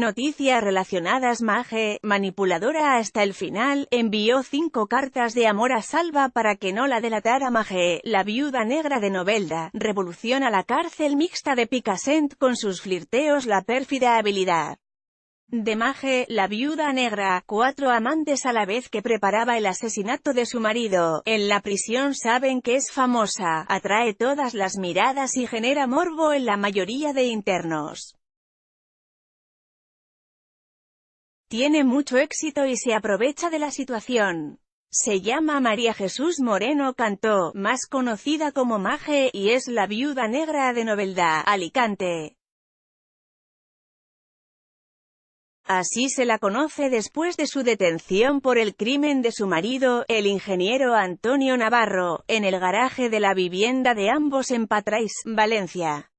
noticias relacionadas. Maje, manipuladora hasta el final, envió 5 cartas de amor a Salva para que no la delatara. Maje, la viuda negra de Novelda, revoluciona la cárcel mixta de Picassent con sus flirteos. La pérfida habilidad de Maje, la viuda negra, 4 amantes a la vez que preparaba el asesinato de su marido. En la prisión saben que es famosa, atrae todas las miradas y genera morbo en la mayoría de internos. Tiene mucho éxito y se aprovecha de la situación. Se llama María Jesús Moreno Cantó, más conocida como Maje, y es la viuda negra de Novelda, Alicante. Así se la conoce después de su detención por el crimen de su marido, el ingeniero Antonio Navarro, en el garaje de la vivienda de ambos en Patrais, Valencia.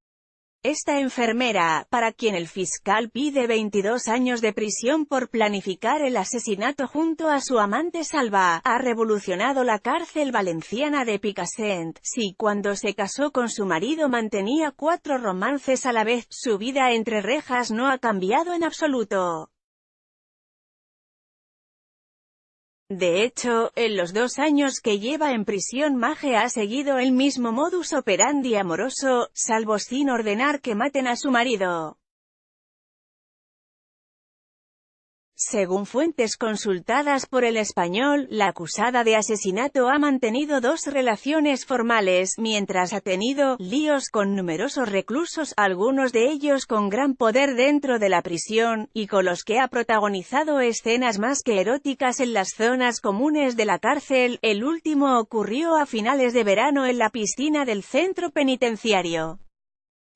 Esta enfermera, para quien el fiscal pide 22 años de prisión por planificar el asesinato junto a su amante Salva, ha revolucionado la cárcel valenciana de Picassent. Si cuando se casó con su marido mantenía 4 romances a la vez, su vida entre rejas no ha cambiado en absoluto. De hecho, en los 2 años que lleva en prisión Maje ha seguido el mismo modus operandi amoroso, salvo sin ordenar que maten a su marido. Según fuentes consultadas por El Español, la acusada de asesinato ha mantenido 2 relaciones formales, mientras ha tenido líos con numerosos reclusos, algunos de ellos con gran poder dentro de la prisión, y con los que ha protagonizado escenas más que eróticas en las zonas comunes de la cárcel. El último ocurrió a finales de verano en la piscina del centro penitenciario.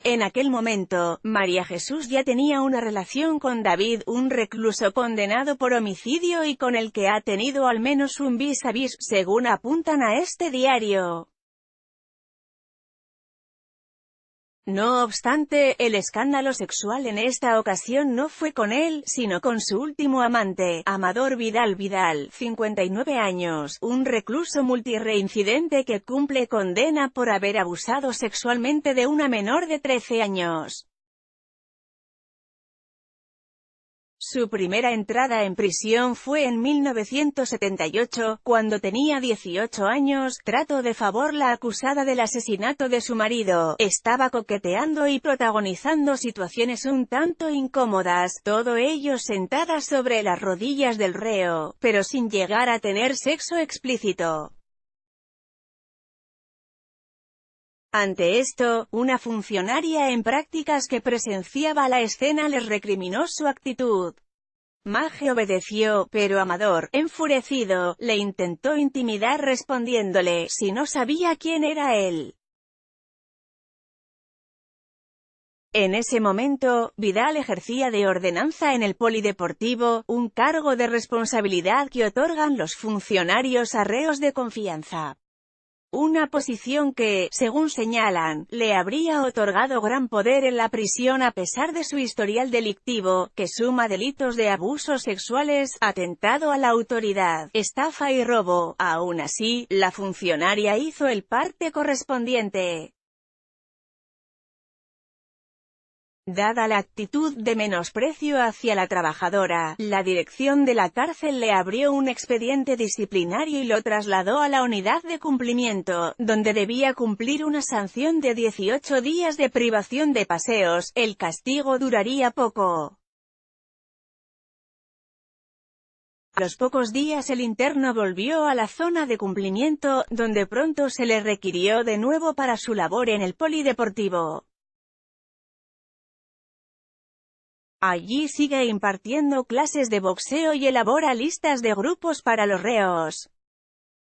En aquel momento, María Jesús ya tenía una relación con David, un recluso condenado por homicidio y con el que ha tenido al menos un vis a vis, según apuntan a este diario. No obstante, el escándalo sexual en esta ocasión no fue con él, sino con su último amante, Amador Vidal. Vidal, 59 años, un recluso multireincidente que cumple condena por haber abusado sexualmente de una menor de 13 años. Su primera entrada en prisión fue en 1978, cuando tenía 18 años. Trato de favor. La acusada del asesinato de su marido estaba coqueteando y protagonizando situaciones un tanto incómodas, todo ello sentada sobre las rodillas del reo, pero sin llegar a tener sexo explícito. Ante esto, una funcionaria en prácticas que presenciaba la escena les recriminó su actitud. Maje obedeció, pero Amador, enfurecido, le intentó intimidar respondiéndole si no sabía quién era él. En ese momento, Vidal ejercía de ordenanza en el polideportivo, un cargo de responsabilidad que otorgan los funcionarios a reos de confianza. Una posición que, según señalan, le habría otorgado gran poder en la prisión a pesar de su historial delictivo, que suma delitos de abusos sexuales, atentado a la autoridad, estafa y robo. Aún así, la funcionaria hizo el parte correspondiente. Dada la actitud de menosprecio hacia la trabajadora, la dirección de la cárcel le abrió un expediente disciplinario y lo trasladó a la unidad de cumplimiento, donde debía cumplir una sanción de 18 días de privación de paseos. El castigo duraría poco. A los pocos días el interno volvió a la zona de cumplimiento, donde pronto se le requirió de nuevo para su labor en el polideportivo. Allí sigue impartiendo clases de boxeo y elabora listas de grupos para los reos.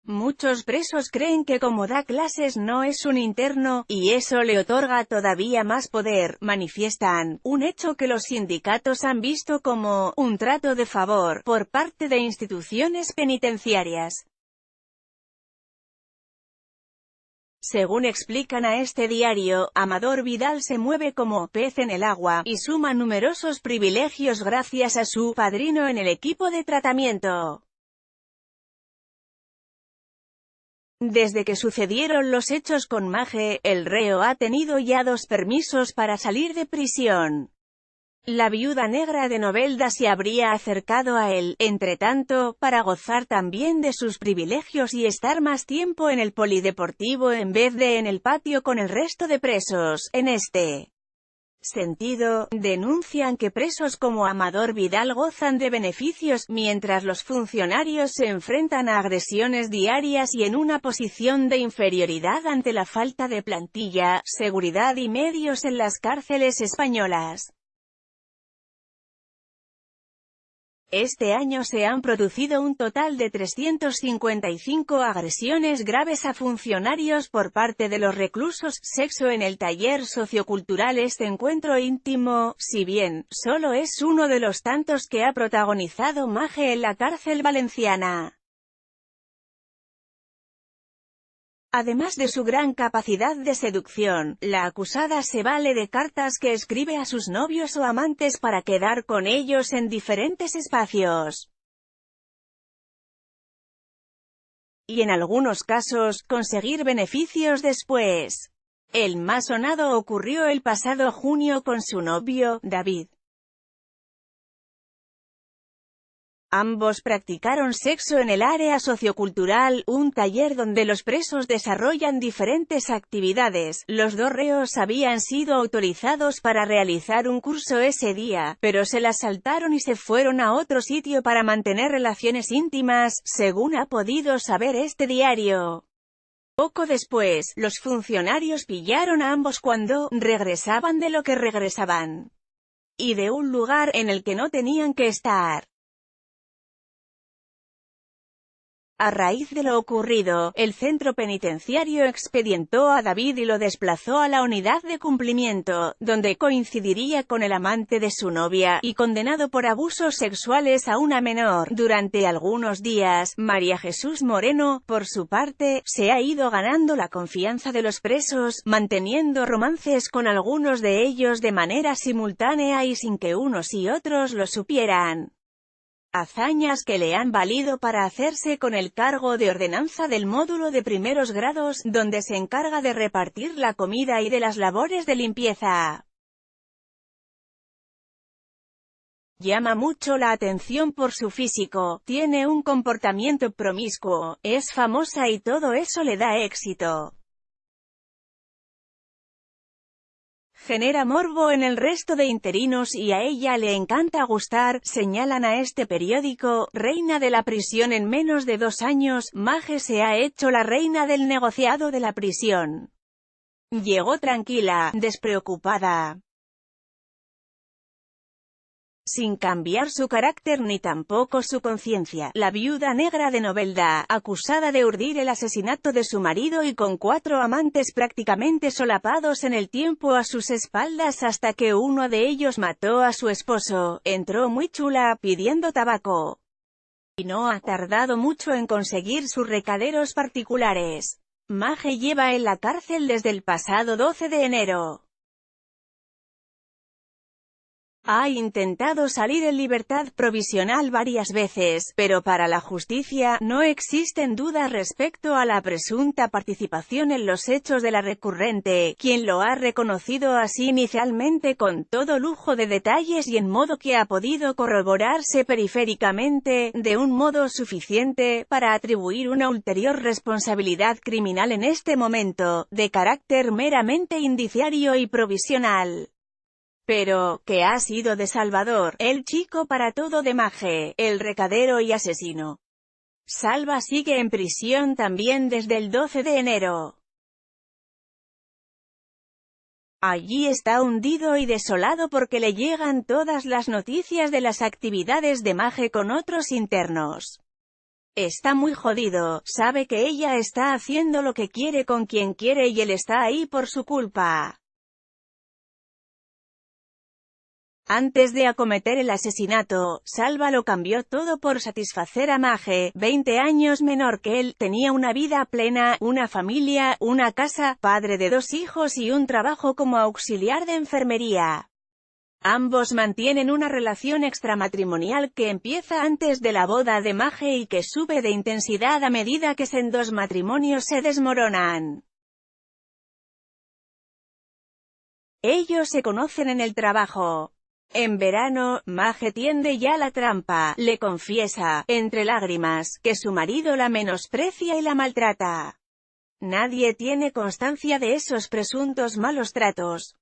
Muchos presos creen que como da clases no es un interno, y eso le otorga todavía más poder, manifiestan, un hecho que los sindicatos han visto como un trato de favor por parte de instituciones penitenciarias. Según explican a este diario, Amador Vidal se mueve como pez en el agua, y suma numerosos privilegios gracias a su padrino en el equipo de tratamiento. Desde que sucedieron los hechos con Maje, el reo ha tenido ya 2 permisos para salir de prisión. La viuda negra de Novelda se habría acercado a él, entretanto, para gozar también de sus privilegios y estar más tiempo en el polideportivo en vez de en el patio con el resto de presos. En este sentido, denuncian que presos como Amador Vidal gozan de beneficios, mientras los funcionarios se enfrentan a agresiones diarias y en una posición de inferioridad ante la falta de plantilla, seguridad y medios en las cárceles españolas. Este año se han producido un total de 355 agresiones graves a funcionarios por parte de los reclusos. Sexo en el taller sociocultural. Este encuentro íntimo, si bien, solo es uno de los tantos que ha protagonizado Maje en la cárcel valenciana. Además de su gran capacidad de seducción, la acusada se vale de cartas que escribe a sus novios o amantes para quedar con ellos en diferentes espacios. Y en algunos casos, conseguir beneficios después. El más sonado ocurrió el pasado junio con su novio, David. Ambos practicaron sexo en el área sociocultural, un taller donde los presos desarrollan diferentes actividades. Los dos reos habían sido autorizados para realizar un curso ese día, pero se las saltaron y se fueron a otro sitio para mantener relaciones íntimas, según ha podido saber este diario. Poco después, los funcionarios pillaron a ambos cuando regresaban de lo que regresaban. Y de un lugar en el que no tenían que estar. A raíz de lo ocurrido, el centro penitenciario expedientó a David y lo desplazó a la unidad de cumplimiento, donde coincidiría con el amante de su novia, y condenado por abusos sexuales a una menor. Durante algunos días, María Jesús Moreno, por su parte, se ha ido ganando la confianza de los presos, manteniendo romances con algunos de ellos de manera simultánea y sin que unos y otros lo supieran. Hazañas que le han valido para hacerse con el cargo de ordenanza del módulo de primeros grados, donde se encarga de repartir la comida y de las labores de limpieza. Llama mucho la atención por su físico, tiene un comportamiento promiscuo, es famosa y todo eso le da éxito. Genera morbo en el resto de interinos y a ella le encanta gustar, señalan a este periódico. Reina de la prisión en menos de 2 años, Maje se ha hecho la reina del negociado de la prisión. Llegó tranquila, despreocupada, sin cambiar su carácter ni tampoco su conciencia. La viuda negra de Novelda, acusada de urdir el asesinato de su marido y con 4 amantes prácticamente solapados en el tiempo a sus espaldas hasta que uno de ellos mató a su esposo, entró muy chula, pidiendo tabaco. Y no ha tardado mucho en conseguir sus recaderos particulares. Maje lleva en la cárcel desde el pasado 12 de enero. Ha intentado salir en libertad provisional varias veces, pero para la justicia, no existen dudas respecto a la presunta participación en los hechos de la recurrente, quien lo ha reconocido así inicialmente con todo lujo de detalles y en modo que ha podido corroborarse periféricamente, de un modo suficiente, para atribuir una ulterior responsabilidad criminal en este momento, de carácter meramente indiciario y provisional. Pero, ¿qué ha sido de Salvador, el chico para todo de Maje, el recadero y asesino? Salva sigue en prisión también desde el 12 de enero. Allí está hundido y desolado porque le llegan todas las noticias de las actividades de Maje con otros internos. Está muy jodido, sabe que ella está haciendo lo que quiere con quien quiere y él está ahí por su culpa. Antes de acometer el asesinato, Salva lo cambió todo por satisfacer a Maje, 20 años menor que él, tenía una vida plena, una familia, una casa, padre de 2 hijos y un trabajo como auxiliar de enfermería. Ambos mantienen una relación extramatrimonial que empieza antes de la boda de Maje y que sube de intensidad a medida que sendos matrimonios se desmoronan. Ellos se conocen en el trabajo. En verano, Maggie tiende ya la trampa, le confiesa, entre lágrimas, que su marido la menosprecia y la maltrata. Nadie tiene constancia de esos presuntos malos tratos.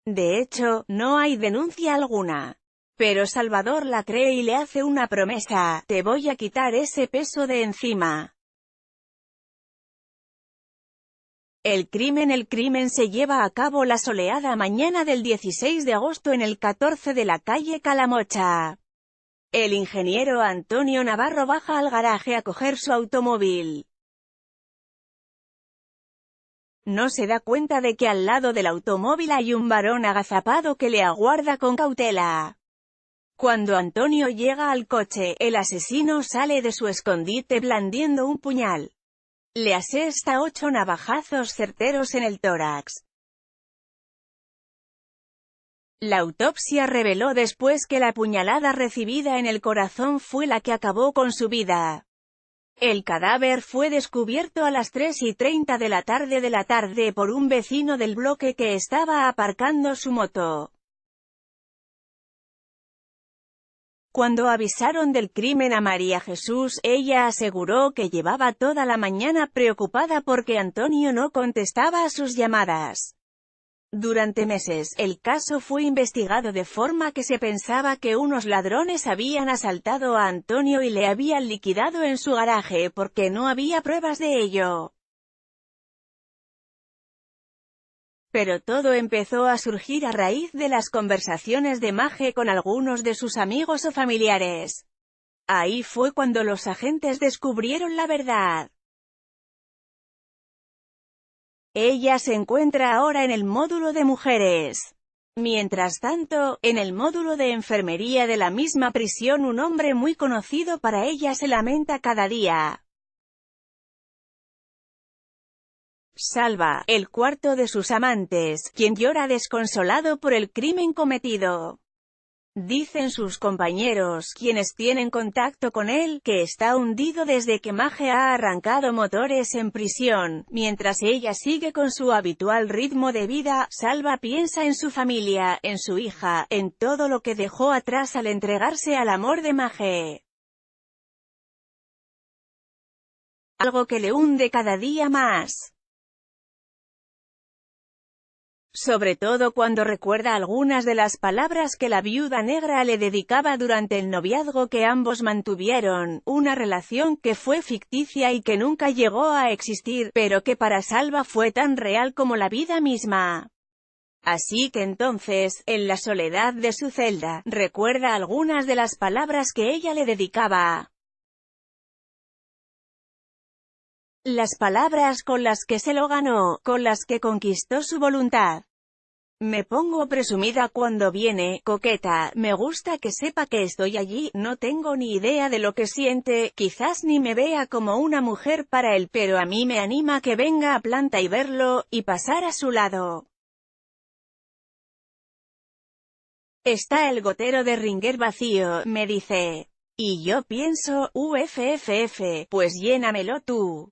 De hecho, no hay denuncia alguna. Pero Salvador la cree y le hace una promesa: te voy a quitar ese peso de encima. El crimen se lleva a cabo la soleada mañana del 16 de agosto en el 14 de la calle Calamocha. El ingeniero Antonio Navarro baja al garaje a coger su automóvil. No se da cuenta de que al lado del automóvil hay un varón agazapado que le aguarda con cautela. Cuando Antonio llega al coche, el asesino sale de su escondite blandiendo un puñal. Le asesta 8 navajazos certeros en el tórax. La autopsia reveló después que la puñalada recibida en el corazón fue la que acabó con su vida. El cadáver fue descubierto a las 3:30 de la tarde por un vecino del bloque que estaba aparcando su moto. Cuando avisaron del crimen a María Jesús, ella aseguró que llevaba toda la mañana preocupada porque Antonio no contestaba a sus llamadas. Durante meses, el caso fue investigado de forma que se pensaba que unos ladrones habían asaltado a Antonio y le habían liquidado en su garaje porque no había pruebas de ello. Pero todo empezó a surgir a raíz de las conversaciones de Maggie con algunos de sus amigos o familiares. Ahí fue cuando los agentes descubrieron la verdad. Ella se encuentra ahora en el módulo de mujeres. Mientras tanto, en el módulo de enfermería de la misma prisión un hombre muy conocido para ella se lamenta cada día. Salva, el cuarto de sus amantes, quien llora desconsolado por el crimen cometido. Dicen sus compañeros, quienes tienen contacto con él, que está hundido desde que Maggie ha arrancado motores en prisión. Mientras ella sigue con su habitual ritmo de vida, Salva piensa en su familia, en su hija, en todo lo que dejó atrás al entregarse al amor de Maggie. Algo que le hunde cada día más. Sobre todo cuando recuerda algunas de las palabras que la viuda negra le dedicaba durante el noviazgo que ambos mantuvieron, una relación que fue ficticia y que nunca llegó a existir, pero que para Salva fue tan real como la vida misma. Así que entonces, en la soledad de su celda, recuerda algunas de las palabras que ella le dedicaba. Las palabras con las que se lo ganó, con las que conquistó su voluntad. Me pongo presumida cuando viene, coqueta, me gusta que sepa que estoy allí, no tengo ni idea de lo que siente, quizás ni me vea como una mujer para él, pero a mí me anima que venga a planta y verlo, y pasar a su lado. Está el gotero de Ringer vacío, me dice. Y yo pienso, pues llénamelo tú.